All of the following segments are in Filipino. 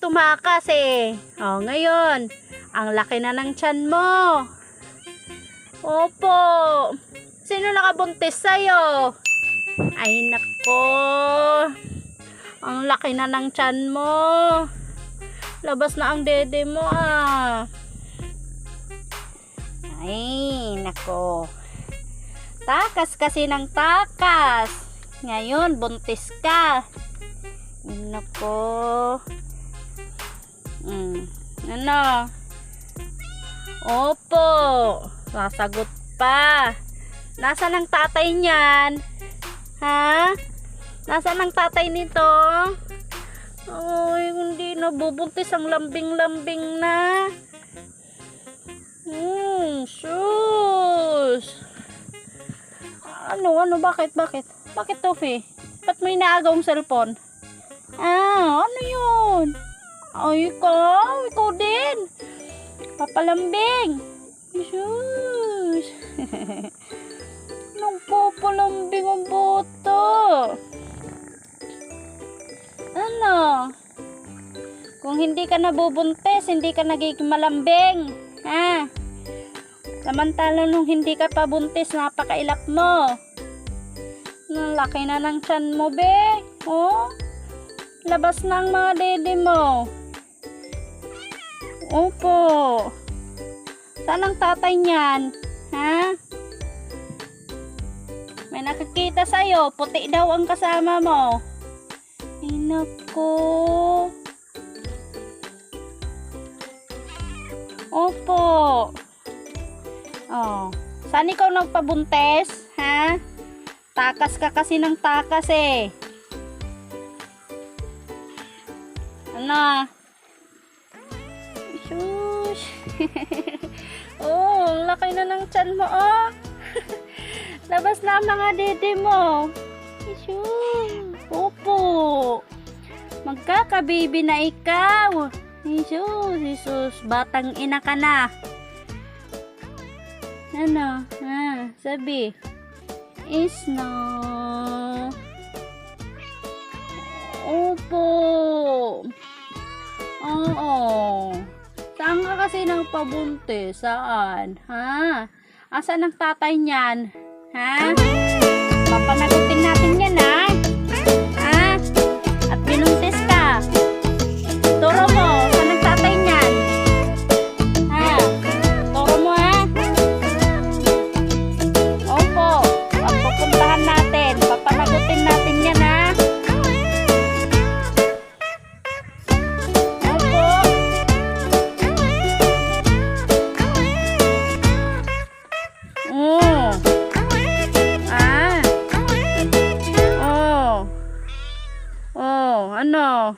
tumakas eh. Oh, ngayon, ang laki na ng tiyan mo. Opo. Sino nakabuntis sa'yo? Ay, nako. Ang laki na ng tiyan mo. Labas na ang dede mo ah. Ay, nako. Takas kasi ng takas. Ngayon, buntis ka. Nako. Ano? Opo. Sasagot pa. Nasaan ang tatay niyan? Ha? Nasaan ang tatay nito? Ay, hindi na bubuntis ang lambing-lambing na. Sus. Ano, bakit? Bakit, Tofi? Ba't may naagawang cellphone? Ano yun? Ay, ikaw din. Papalambing. Sus. Nagpapalambing ang bata. Ano? Kung hindi ka nabubuntis, hindi ka nagiging malambing. Ha? Samantala nung hindi ka pa buntis, napakailap mo. Ang laki na ng tiyan mo, be. Oh? Labas na ang mga dede mo. Opo. Saan ang tatay niyan? Ha? May nakakita sa'yo. Puti daw ang kasama mo. Ay, naku. Opo. Oh. Saan ikaw nagpabuntes? Ha? Takas ka kasi ng takas eh. Ano? Shush. Oh, laki na ng tiyan mo, oh. Labas na ang mga dede mo. Shush. Opo. Magkakababy na ikaw. Jesus, batang ina ka na. Ano? Sabi. Is no. Opo. Oo. Saan ka kasi nagpabuntis? Saan? Ha? Asan ang tatay niyan? Ha? Papanagutin natin yan, ha? Ha? At binuntis ka. Turo mo, saan ang tatay niyan? Ha? Turo mo, ha? Opo. Pagpupuntahan natin. Papanagutin natin yan, ha? Ano?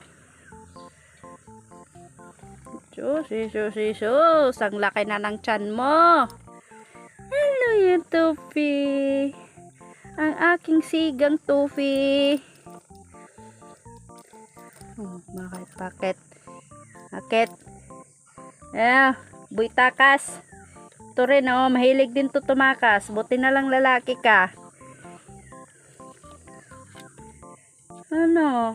Sus. Ang laki na ng tiyan mo. Hello, you Tufi. Ang aking sigang Tufi. Oh, bakit? Buy takas. Ito rin, oh. Mahilig din to tumakas. Buti na lang lalaki ka. Ano?